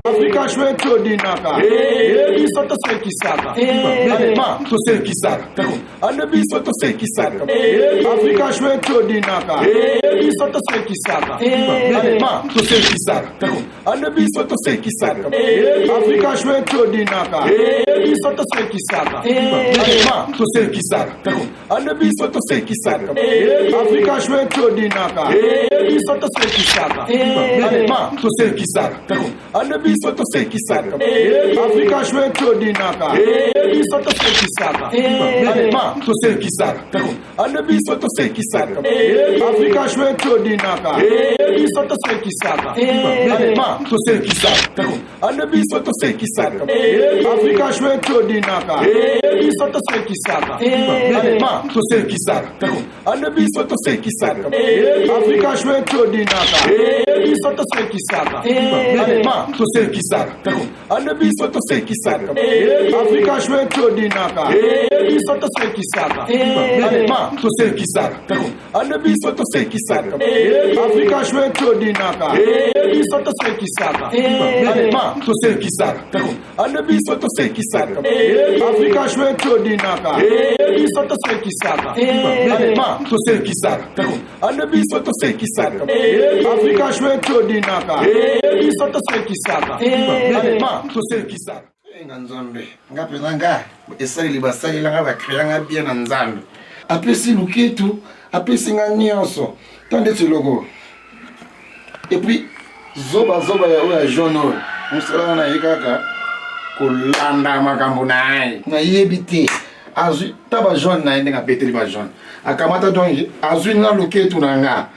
Afrika shweto dinaka. Ebi soto seki saka. Ma to seki saka. Anabi soto seki saka. Afrika shweto dinaka. Ebi soto seki saka. Ma to seki saka. Anabi soto seki saka. Afrika shweto dinaka. Ebi soto seki saka. Ma to seki saka. Anabi soto seki saka. Afrika shweto dinaka. Ebi soto seki saka. Ma to seki saka. Anabi soto seki saka. Afrika shweto dinaka. Ebi soto seki saka. Ma to seki saka. Anabi soto seki saka. Afrika shweto dinaka. Ebi soto seki saka. Ma to seki saka. Anabi soto seki saka. Afrika shweto dinaka. Ebi soto seki saka. Ma to seki saka. Anabi soto seki saka. Afrika shweto dinaka. Ebi soto seki saka. Ma to seki saka. Anabi soto seki saka. Afrika shweto dinaka. Ebi soto seki saka. Ma to seki saka. Anabi soto seki saka. Afrika shweto dinaka. Ebi soto seki saka. Ma to seki saka. Anabi soto seki saka. Afrika shweto dinaka. Ebi soto seki saka. Ma to seki saka. Anabi soto seki saka. Afrika shweto dinaka. Ebi soto seki saka. Ma to seki saka. Nzambe ngapena nga esali libasali langa bakreanga bien na nzambe apesi luketu apesi nga nyonso tande tsiloko et puis zoba ya oya jaune oyo musala na yekaka kolanda makambo naye na yebite azwi taba jaune na ndenga beteli ba jaune akamata donc azwi na luketu na nga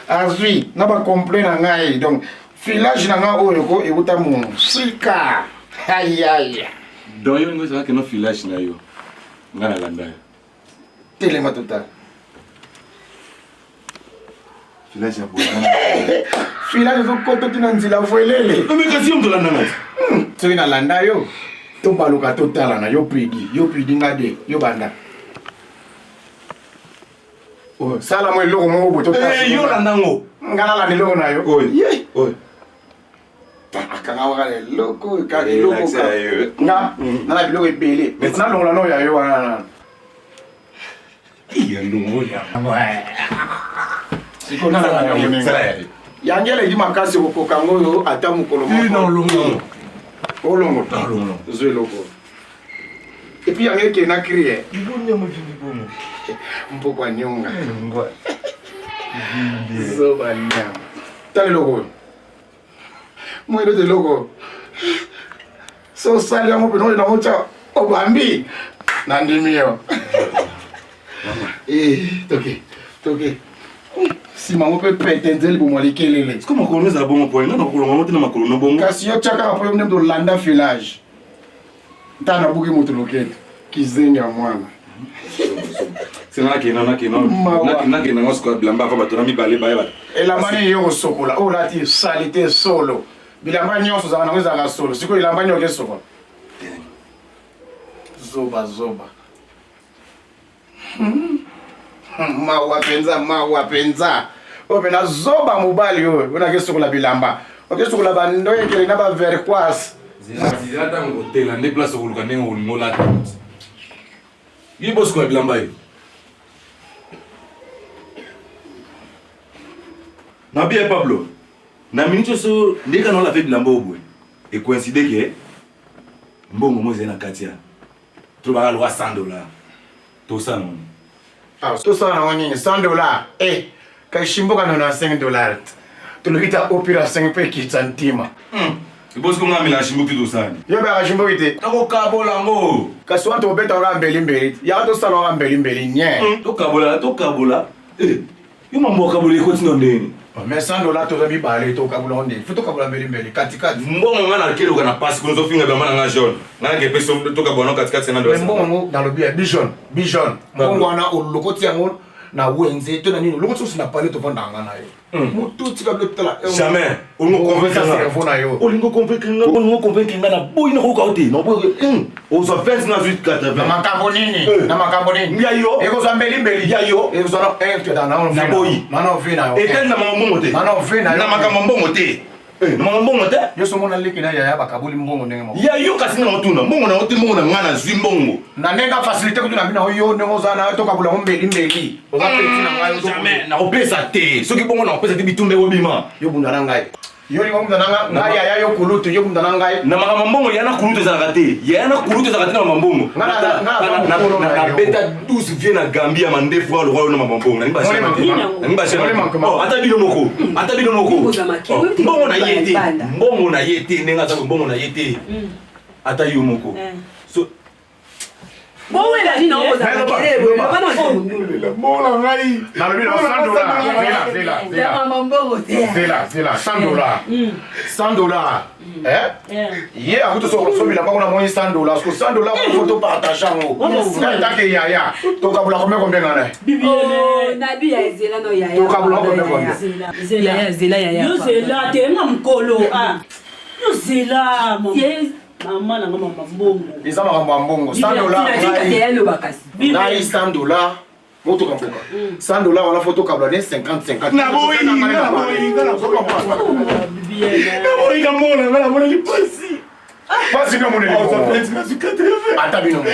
azwi na ba complet na ngai donc filage na nga oyo ko ebuta mu sika. Aïe aïe. Donc il y a un village na yo. Ngana landa. Telema total. Village ya bola. Village zo koto tina nzila voelele. Mais kasi on landa na. So ina landa yo. To baluka total na yo pidi ngade yo banda. Oh, sala mo logo mo boto. Yo landa ngo. Ngana la ni logo na yo. Oi. Oi. Akanga wakale loko kaki loko nga nana biloko ebele maintenant longola no ya yo wana iya ndongo ya siko nana ya monenga yangele di makasi kokango yo ata mukolo mo non longo olongo zwe loko et puis yangele ke na crier ibunya mo fini bomo mpoko nyonga ngwa zo banya tale loko moi de logo so sali amo peno na mocha obambi na ndimio toke si maman peut pétendre pour moi les kelele est-ce que mon colonel za bon point non colonel monter na makolo no bon kasi yo chaka po yo ndo landa village tana buki mutu loketo kizenya mwana c'est là qui na ngosko blamba fa batona mi balé ba et la manie yo sokola o lati salité solo bilamba nyonso za na ngeza solo siko ilamba nyoke soko zoba mawa penza o bena zoba mobali yo ona ke sokola bilamba o ke sokola bando yeke na ba ver kwasi zilata hotel ande place okuluka ndenge olingola yibo siko bilamba yo na bien Pablo na minute so ndeka na la fait bilamba obwe et coïncide que mbongo moze na katia to ba lwa $100 to ça non to ça na woni $100 ka shimboka na $5 to lukita opera 5 pe kitantima ibos ko ngami na shimboki to ça yo ba shimboki te to kabola ngo kasi wantu obeta ora mbeli ya to sala ora mbeli nye to kabola yo mambo kabola ko tino ndeni mais $100 to zabi balé to kabula onde futo kabula mbeli katikati mbongo ngana kelo kana passe ko zo finga ba mana jaune ngana ke peso to kabona katikati $100 mbongo dans le bijon mbongo wana olokoti yango na wenze to na nini loko so na parler to vanda ngana yo mutu tika blotela jamais olingo convaincre nga na boyi na ko te no boyi o so 29 80 na makambo nini ya yo eko zo mbeli ya yo eko zo na to da na boyi na vina yo etel na makambo te na vina na makambo te na makambo te yo so mona leki na ya bakabuli mbongo ndenge mo ya yo kasi na otuna mbongo na ote mbongo na ngana zwi mbongo na nenga facilité ko tuna bina yo ndenge ozana to kabula mbeli oza petit na ngayo jamais na opesa te soki bongo na opesa te bitumbe obima yo bunda na ngai yo lingo bunda na ngai ya yo kulutu yo bunda na ngai na makambo mbongo ya na kulutu ezalaka te ya na kulutu ezalaka te na mambongo na beta 12 vie na Gambia mandefu wa lokwa na mambongo na nimba ata bino moko mbongo na yete nenga za mbongo na yete ata yo moko so Bowe la nina oza makelele papa no mola ngai na lobi na $100 ya mambo te vela $100 ye akuto so bila kwa kuna moni $100 ko $100 ko photo partage ngo na take yaya to kabula combien ngana oh na bi ya zela no yaya to kabula combien zela yo zela te mkolo yo zela mama na mama mbongo isa makambo mbongo $100 na $100 moto kamboka $100 wana photo kabla ne 50 na boyi na mona lipasi pasi ndio mona ata bino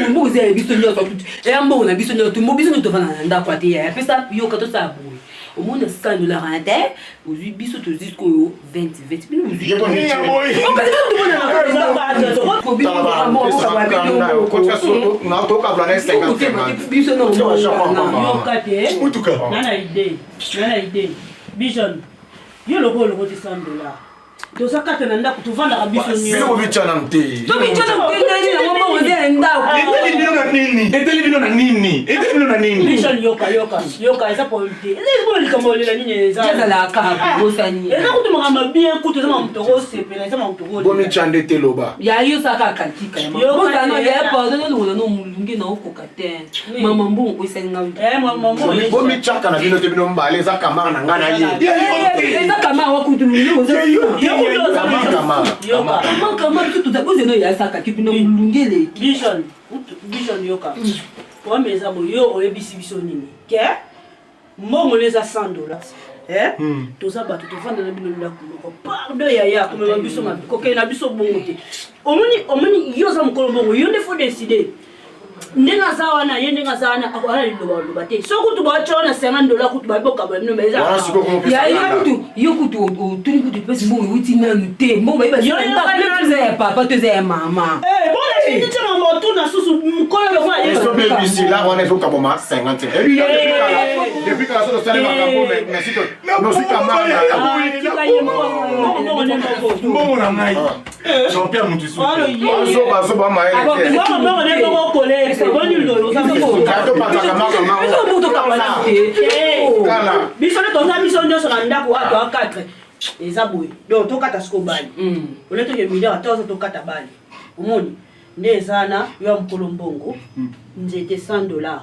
mbongo ze biso nyoto mbongo na biso nyoto mo biso nyoto fana ndako ate ya pesa yo kato sa boyi au moins $100 en terre aujourd'hui biso to jusqu'au 20 bino ye ko ni na to kabla ne 50 biso no yo kate mutuka nana idée vision yo loko ti $100 toza kate na ndako tovandaka biso bino bichana mte to bichana mte na mbongo ze ndako eteli bino na nini vision yoka eza polite eza likambo lela nini eza la ka bosani eza kutumaka mabien kutu eza mamutoko osepela eza mamutoko bomi chande te loba ya yo saka katika ya bosana ya pardon no no mulungi na okoka te mama mbongo esenga mama mbongo bomi chaka na bino te bino mbale eza kamara na ngana ye eza kamara wa kutu mulungi kama tu tutakoze no ya saka kipino mulungele vision yoka wameza boyo oyebisi biso nini ke mbongo leza $100 toza bato tovanda na bino ndako moko pardon yaya komema biso kokende na biso bongo te omoni yo za mokolo bongo yo nde fo décider ndenge aza wana ye ndenge aza wana akoala liloba te so kutu bawaca wana $50 kutu babokaba bino yo kutu otuni kutu pesi mbongo ewuti nanu te mbongo bayebatoza ya papa toza ya mama bonafinitima motuna susu mokolo bebisi la wana ezokaboma 50 depuis kala so tosali makambo merci mbongo na ngai Jean-Pierre Mutusu azoba maele biso nde toza biso nyonso na ndako ato a 4 eza boye donc tokata siko bali ole toke milliard ata oza tokata bali omoni nde eza wana yo ya mokolo mbongo nzete $100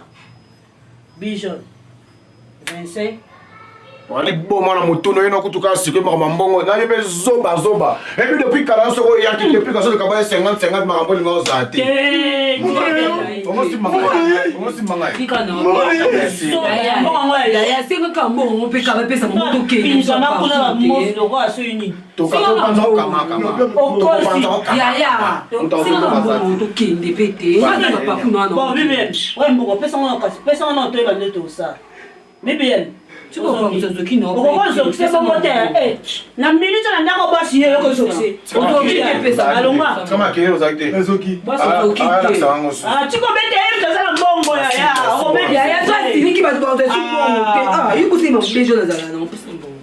bijon 25 wali boma na mutuno yeno kutuka sikwe makama mbongo na yebe zoba et puis depuis kala soko yaki depuis kaso ka 50 makambo lingo zate omosi manga fika na ya singa ka mbongo pe ka pesa moto ke pinza na kuna mosi loko aso yini to ka panza kama ya singa mbongo to kende pete na papa kuna no bon bien ouais mbongo pesa ngona kasi pesa ngona to eba neto sa bien tu comprends que ce qui non c'est pas monter na minute na ndako basi ye ko sokse otoki pesa alonga kama kile ozakte ezoki basi otoki tiko bete ye kaza na bongo ya o bete ya toi siliki ba to te bongo yuko sima déjà na zala na pesa bongo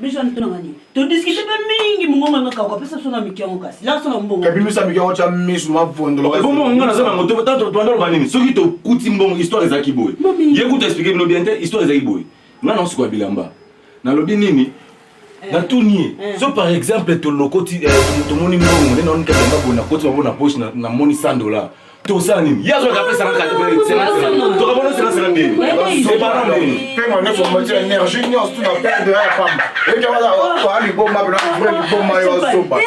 déjà ntona ngani to discuter pe mingi mungonga ngaka ko pesa sona mikiango kasi la sona mbongo kabimisa mikiango cha misu mavondolo bongo ngana sana ngoto tanto twandalo banini soki to kuti mbongo histoire za kiboy ye kuta expliquer bino bien te histoire za kiboy ngana sikwa bilamba na lobi nini na tournier so par exemple to lokoti to moni mbongo ne non ka bamba bona koti mbona poche na moni $100 tosala nini ye azwaka apesa nga tokabona senga ndeni separa ndeni mpe mone fomoti énergie nyonso tuna perde ya pamba aliboma pena vrai liboma yo azoba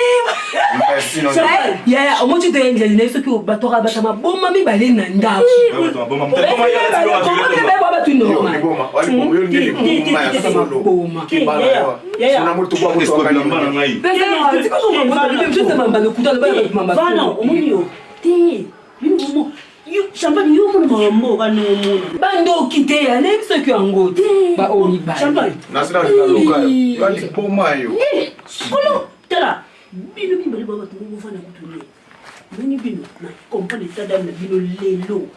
yaya omoti toyenjeli na soki batoka bata maboma mibale na ndako champagne yo mona mambo kana mona bandoki te ya ne biso ki yango te ba o mibale champagne nasina loka yo liboma yo kolo tala bino mibale baba tungo fana kutule moni bino na comprendre état d'âme na bino lelo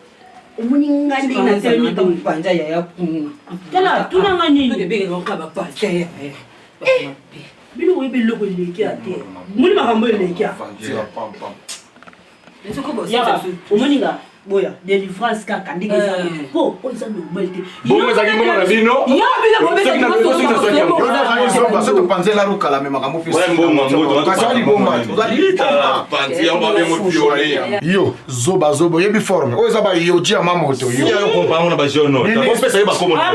omoni ngani na tele ta mpanja ya kunga tala tuna ngani to bebe ngo ka ba pasteur bino we be loko leki ate moni makambo leki a yaka omoninga boya délivrance kaka ndenge eza po oyo eza normal te bongo ezalaki mbongo na bino so topanzela lukala me makambo yo zoba oyebi forme oyo eza bayoji ya mamoto yokompango na bajeunopesa ye bakoma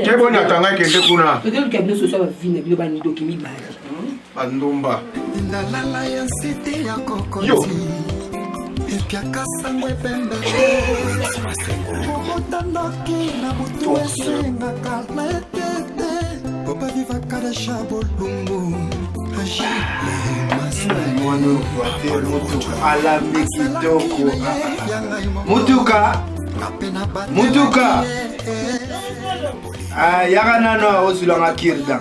keboni atanga ekende kuna bandumba yo epiakasango epembe obotandoki na butu esengaka na etete popa vivaka desha bolumbu alami kitoko mutuka yaka nano aosulanga kirda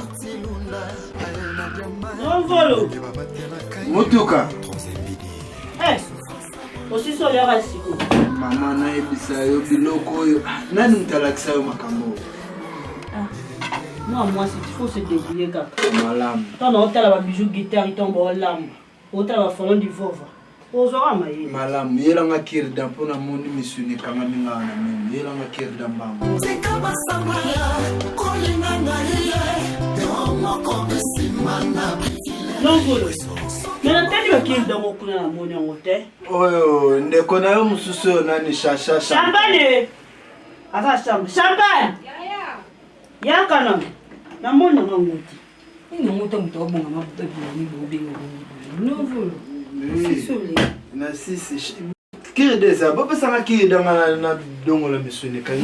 mutuka osiso yaka siko mama nayebisa yo biloko oyo nani mutalakisa yo makambo moi moi c'est il faut se débrouiller kaka malamu tana otala ba bijou guitare itomba olamba otala ba falon du vova ozwaka mayele malamu yelanga kirda mpona moni misuni ekangami nga na mimi yelanga kirda mbango tika basamaya kolinganga ye moko besimana nongolo mena teli bakirda mokuna na moni yango te oyo ndeko na yo mosusu oyo nani shasha champagne ata champagne yaka na moni yango ngoti inongoto moto abonga mabeboni bobenga novolo na sisi kirda eza bopesanga kirda nga na dongola misuni kasi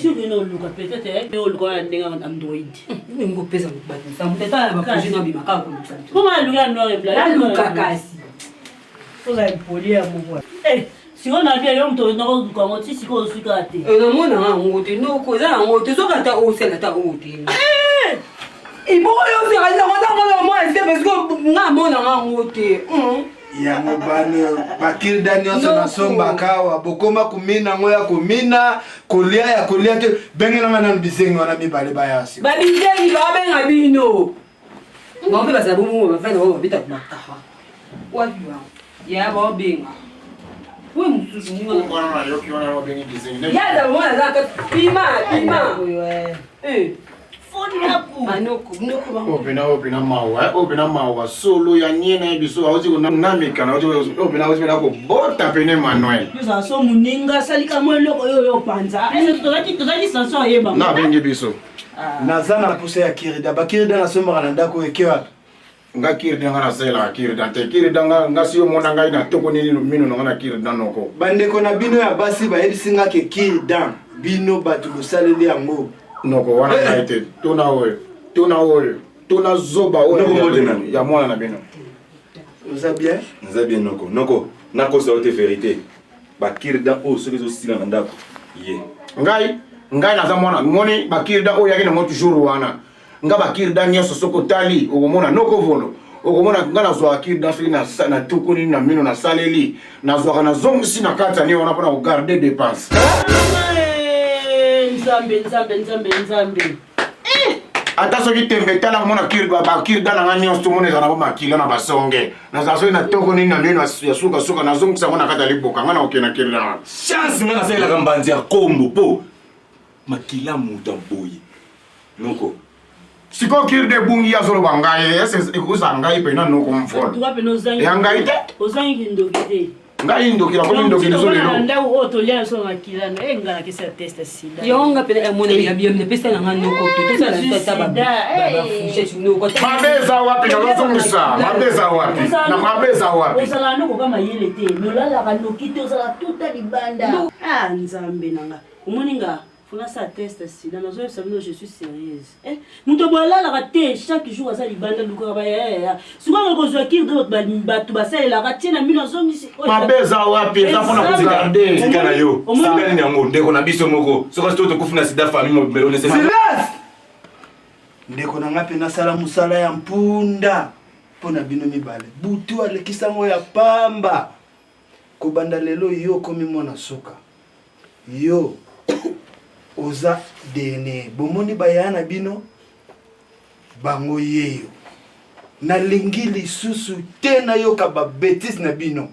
okende oluka peut-être oluka wana ndenge android ngopesa kobatisa moteta baprojet nabimaka kolukisa koma aluka noir aluka kasi oza epoli ya moko sikoyo na bia yo moto nakoluka yango ti sikoyo oswika te namonanga yango te noko eza yango te soki ata osala ata oyo te iboyo osekaangotangomo ese parceke nga amonanga yango te yango bano bakirda nyonso nasombaka awa bokoma komina yango ya komina kolia ya kolia te bengelanga nano bisengi wana mibale bayasi babisengi babenga bino ngo mpe bazala bomo bafana bao babeta kumakaha wapiwa ya baobenga we mosusu yaza bomona zaka pima opena mawa solo ya niena ye biso auti konamikana opena auti kobota pene manuel ozala so moninga asalikamo eloko oyo oyo panza tozali sanso oyeba nabengi biso naza na pusa ya kirida bakirida nasombaka na ndako eke wapi nga kirida nga nasalelaka kirida te kirida nga si omona ngai na toko nini mino nanga na kirida noko bandeko na bino ya basi bayebisi nga ke kirida bino bato bosaleli yango noko wana ngai te tuna oyo tuna zoba oyo ya mwana na bino oza bien naza bien noko nakosa ote vérité bakirida oyo soki ezosila na ndako ye ngai naza mwana moni bakirida oyo yaki nango toujours wana nga bakirida nyonso soki otali okomona noko volo okomona nga nazwaka kirida soki na tuku nini na mino nasaleli nazwaka nazongisi na kati ya nini wana mpona kogarde dépense nzambe ata soki tembe tala mona bakirida nanga nyonso tomona ezala na makila na basonge nazala soki na toko nini na mino ya sukasuka nazongisa yango na kati ya liboka nga na kokende na kirida wana chance nga nasalelaka mbanzi ya kombo mpo makila moto aboye noko Siko kirde bungi ya solo bangai ese ikusangai pena no comfort. Tu apenas uzangi. Yangai te? Uzangi ndokide. Ngai ndokira ko ndokira solo lelo. lelo. Nda o to lia so makila no engala kisa test sida. Yonga pena mona ya biam ne pesa nga noko to sala tata baba. Fuche no ko. Mabeza wapi na lozungisa? Mabeza wapi? Na mabeza wapi? Uzala noko kama yele te. Nolala ka nokite uzala tuta libanda. Ah nzambe nanga. Umoninga funa sa test sida na zo sabino je suis sérieuse. Muto bolala ka te chaque jour asa libanda luko ba ya. Souvent ko zo ki do batu basala la ka tina mino zo misi. Mabeza wapi? Za fona kuzigarde. Tika na yo. Sika ni yango ndeko na biso moko. Soko sto kufuna sida famille mo belo ne se. Silence! Ndeko na ngapi na sala musala ya mpunda. Pona bino mibale. Butu alekisa ngo ya pamba. Kobanda lelo yo komi mona suka. Yo oza dene bomoni bayana bino bango yeyo na lingili susu tena yoka ba betis na bino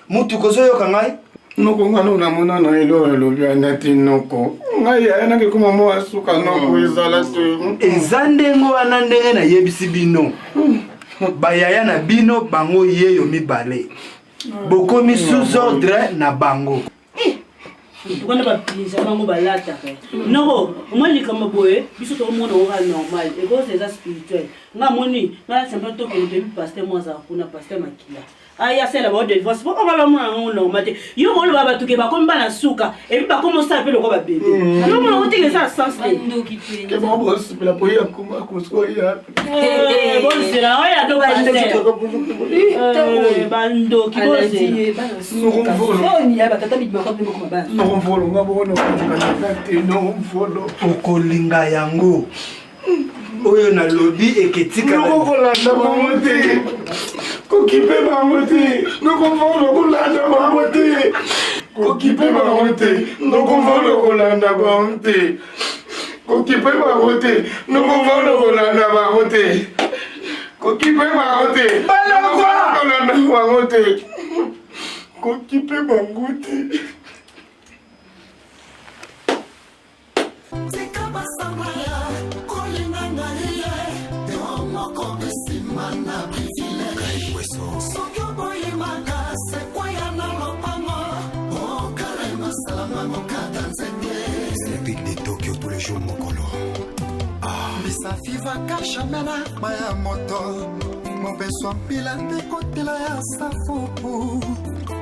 mutu kozo yoka ngai noko ngano na mona na elo bya nati noko ngai yana ke kuma mo asuka noko ezala te ezandengo wana ndenge na yebisi bino bayaya na bino bango yeyo mibale bokomi sous ordre na bango tukona ba pisa bango balata ka noko omoni kama boye biso to mona ora normal et cause c'est spirituel nga moni nga samba to ke de pasteur moi za kuna pasteur makila aya sela ba de voice pour ba mona normal te yo ko lo ba tuke ba komba na suka et puis ba commencer à appeler ko ba bébé no mona o tike ça sens Ndo ki pe. ke mo boss pela poya kuma kusko ya bon c'est là ya do bando ki bosse Oh ni aba tata bit ba ko ko ba. no mvolo ngabona ukuthi no mvolo okolinga yango oyo na lobi eketika no kolanda mamote kokipe mamote no komvolo kolanda mamote kokipe mamote no komvolo kolanda mamote kokipe mamote no komvolo kolanda mamote kokipe mamote balokwa kolanda mamote kokipe mamote. C'est le pic de Tokyo tous les jours, mon colo. Bisafi va kashamena maya moto. Mobeso mpila te kotela ya safupu.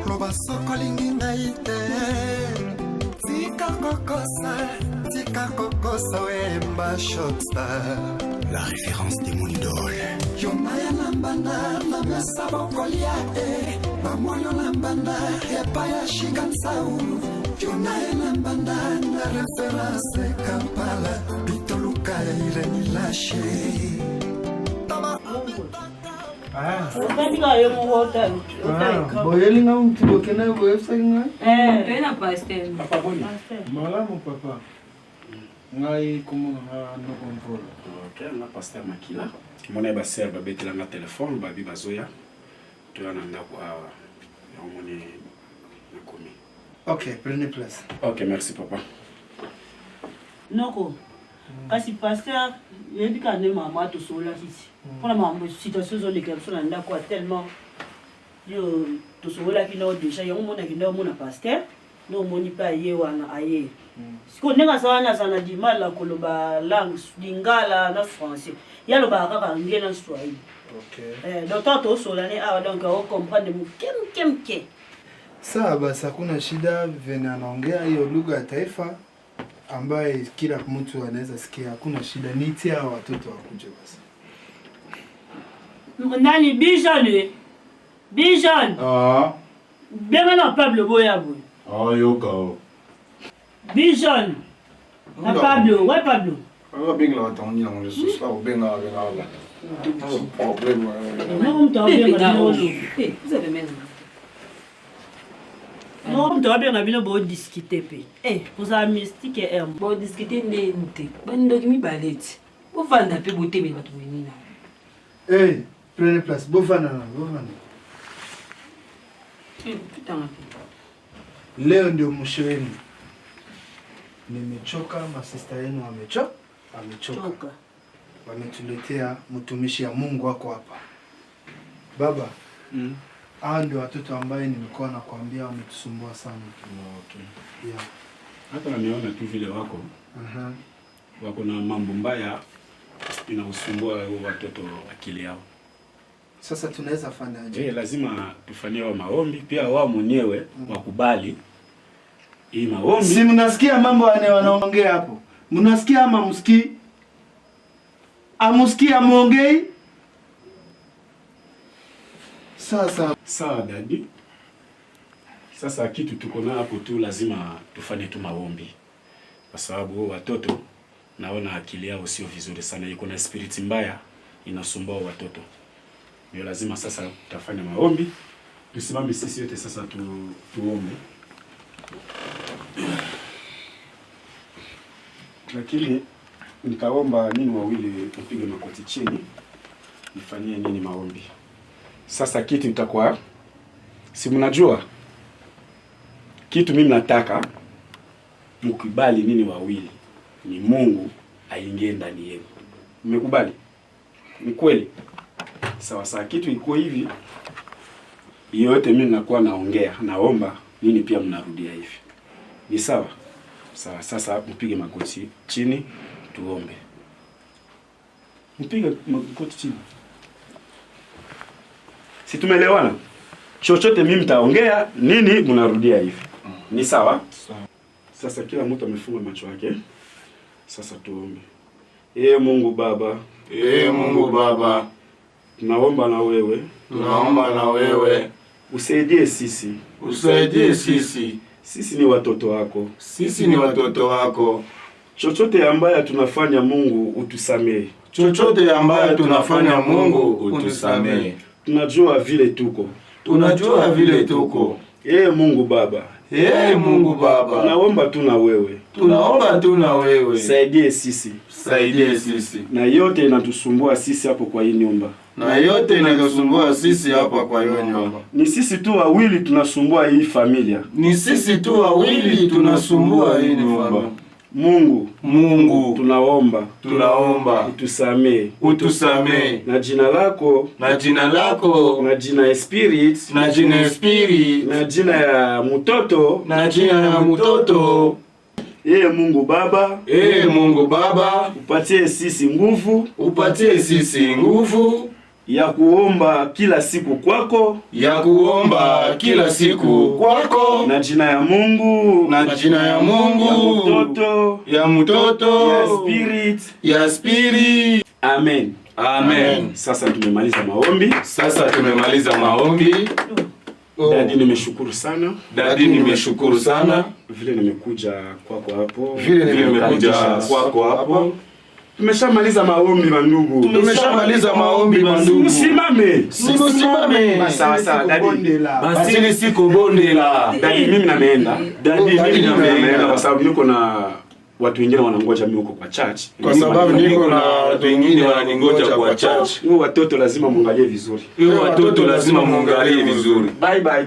Loba soko lingi naite. Tika kokosa wemba shotsta. La référence de mon idole. Yonaya lambana na mesa bokolia Mamoyo lambana epaya shigansau. Yonaya lambana na référence Kampala. Bitoluka ireni lâché. boyelinga mtu bokena boyesalinga Pena pasteur. malamu papa ngai komona noko mvolo na pasteur makila mona ba sœur ba betelanga téléphone ba bi bazoya to yana ndako awa yomoni nakomi. ok prenez place. Ok, merci papa. noko kasi pasteur yebi ka ne mama to sola kisi pona mama situation zo lekela so na ndako tellement yo to sola kino déjà yo mona kino mona pasteur no moni pa ye wana aye siko nenga sana sana di mal la koloba langue lingala na français ya lo ba kaka ngena swahili. ok donc to sola ne awa donc on comprendre mu kem sawa basi hakuna shida venye anaongea hiyo lugha ya taifa ambaye kila mtu anaweza sikia, hakuna shida. Nitie hao watoto wakuje basi. Nani Bijan? Benga na Pablo boya boy. Yoka. Bijan. Na Pablo, ouais Pablo. Benga watoni na mwe susu au benga la. Problème. Non, on t'a benga no. Vous avez même. Non, on t'a benga bino bo discuter pe. Vous avez mystique et Bo discuter nte. Bando kimi baleti. Bo vanda pe bote be batu wenina. Prenez place. Bovana. Putain. Leo ndio mwisho wenu. Nimechoka, masista yenu amechoka. wametuletea mtumishi ya Mungu wako hapa. Baba, hao ndio watoto ambaye nimekuwa nakwambia wametusumbua sana. Okay. Yeah. Hata nimeona tu vile wako. Wako na mambo mbaya inausumbua watoto akili yao. Sasa tunaweza fanya aje? Lazima tufanyie wao maombi, pia wao mwenyewe wakubali hii maombi. Si mnasikia mambo wanaongea hapo? Mnasikia ama msikii? Amusikia amuongei? Sasa sawa dadi. Sasa kitu tuko na hapo tu lazima tufanye tu maombi. Kwa sababu watoto naona akili yao sio vizuri sana, iko na spirit mbaya inasumbua watoto. Ndio lazima sasa tutafanya maombi. Tusimame sisi yote sasa tuombe. Lakini nikaomba nini wawili tupige makoti chini. Nifanyie nini maombi. Sasa kitu itakuwa si mnajua kitu mimi nataka mkubali nini wawili ni Mungu aingie ndani yenu. Mmekubali? Ni kweli? Sawa sawa, kitu iko hivi. Yote mimi nakuwa naongea, naomba nini pia mnarudia hivi. Ni sawa? Sawa, sasa mpige magoti chini tuombe. Mpige magoti chini. Si tumeelewana? Chochote mimi mtaongea, nini mnarudia hivi. Ni sawa? Sawa. Sasa kila mtu amefunga macho yake. Sasa tuombe. Mungu Baba, Mungu Baba, tunaomba na wewe. Tunaomba na wewe. Usaidie sisi. Usaidie sisi. Sisi ni watoto wako. Sisi ni watoto wako. Chochote ambaye tunafanya Mungu utusamee. Chochote ambaye tunafanya Mungu utusamee. Tunajua vile tuko. Tunajua vile tuko. Mungu Baba. Mungu Baba. Tunaomba tu na wewe. Tunaomba tu na wewe. Saidie sisi. Saidie sisi. Na yote inatusumbua sisi hapo kwa hii nyumba. Na yote inatusumbua sisi hapa kwa hiyo nyumba. Ni sisi tu wawili tunasumbua hii familia. Ni sisi tu wawili tunasumbua hii nyumba. Mungu, tunaomba utusamee. Utusamee. Na jina lako, na jina ya spirit, na jina ya spirit, na jina ya mtoto, na jina ya mtoto. Mungu Baba, Mungu Baba, upatie sisi nguvu, ya kuomba kila siku kwako, na jina ya Mungu, ya mtoto, ya spirit. Amen. Sasa tumemaliza maombi. Dadi, nimeshukuru sana. Vile nimekuja kwako hapo. Tumeshamaliza maombi mandugu. Msimame. Sawa dadi. Basili siko bondela. Dadi, mimi nameenda. Kwa sababu niko na watu wengine wanangoja mimi huko kwa church. Kwa sababu niko na watu wengine wananingoja kwa church. Watoto lazima muangalie vizuri. Bye bye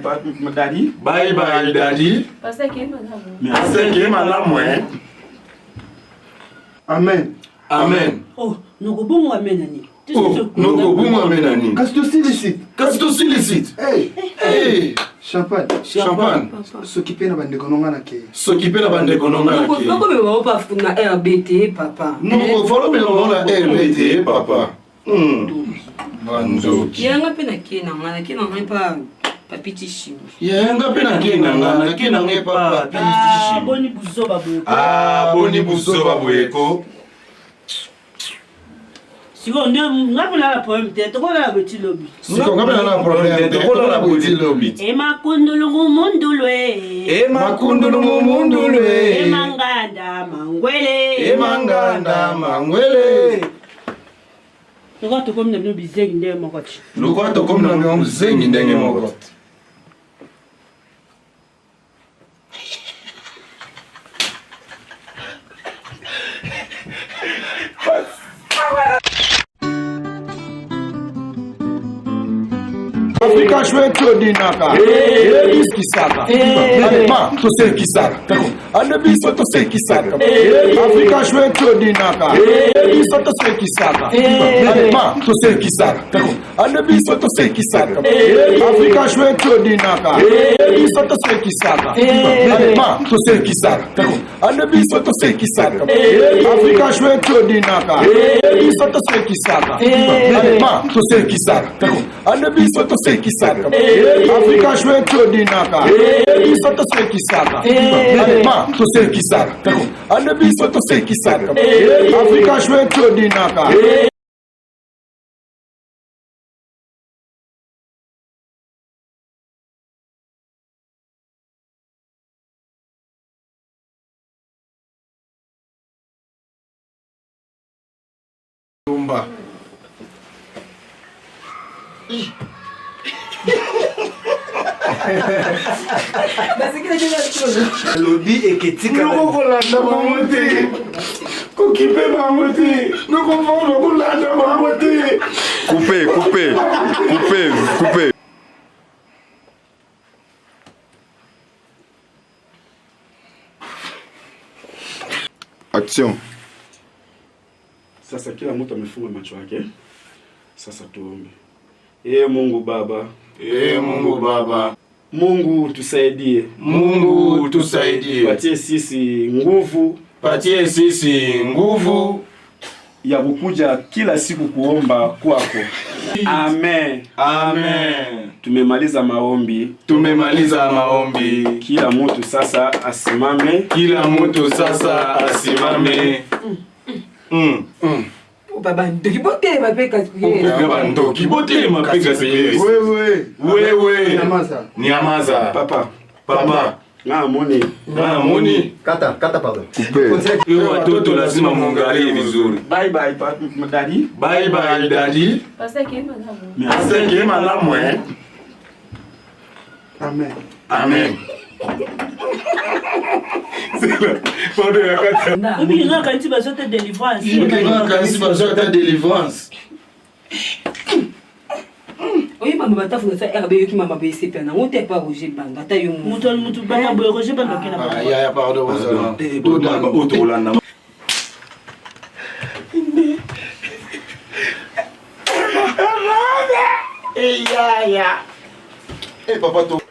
daddy. Bye bye daddy. Paseke malamwe. Amen. Nokobungu amenani. Nokobungu amenani. Kasi to silicit. Hey. Champagne. Sokipena bandeko nongana ke. Noko be ba funa RBT papa. Noko follow me na RBT papa. Banzoki. Yanga pena kina ngana pa papiti shimo. Yanga pena kina ngana pa papiti shimo. Boni buzoba boyeko. Siko ngapela problem te tokola la petit lobby. Makundulu mundulwe. Manganda mangwele. Luka tokomna bino bizengi ndenge mokoti. Africa Afrika shwetu dinaka. Ebis kisaka. Allez, ma, to sel kisaka. Ande biso to sel kisaka. Afrika shwetu dinaka. Ebis to sel kisaka. Allez, ma, to sel kisaka. Ande biso to sel kisaka. Afrika shwetu dinaka. Ebis to sel kisaka. Allez, ma, to sel kisaka. Ande biso to sel kisaka. Afrika shwetu dinaka. Ebis to sel kisaka. Allez, ma, to sel kisaka. Ande biso to sel kisaka. Afrika shwetu dinaka. Ebis to sel kisaka. Allez, ma, to sel kisaka. Ande biso to sel kisaka. Afrika shwetu dinaka. Tumba. lobi eketika Nukulanda mamuti. Kukipe mamuti. Nukulanda mamuti. Coupez, coupez, coupez, coupez. Action. Sasa kila mtu amefunga macho yake. Sasa tuombe. Ee Mungu Baba, Ee Mungu Baba, Mungu tusaidie. Mungu tusaidie. Patie sisi nguvu, Patie sisi nguvu ya kukuja kila siku kuomba kwako. Amen. Amen. Tumemaliza maombi. Tumemaliza maombi. Kila mtu sasa asimame. Kila mtu sasa asimame. Baba ndokibote mapeka siku. Baba ndokibote mapeka siku. Wewe. Nyamaza. Papa. Papa. Moni. Kata pardon. Coupez. Watoto lazima muangalie vizuri. Bye bye daddy. Bye bye daddy. Asante malamu. Amen. Amen. obi nga kanisi bazote délivrance Kanisi bazote délivrance. Oyi mama batafuka sa RB yoki mama bese pena ngote pa Roger Banga ta yo mutu bana boye Roger Banga kena ba Ya pardon vous. Todamba otolanda. Eh papa to.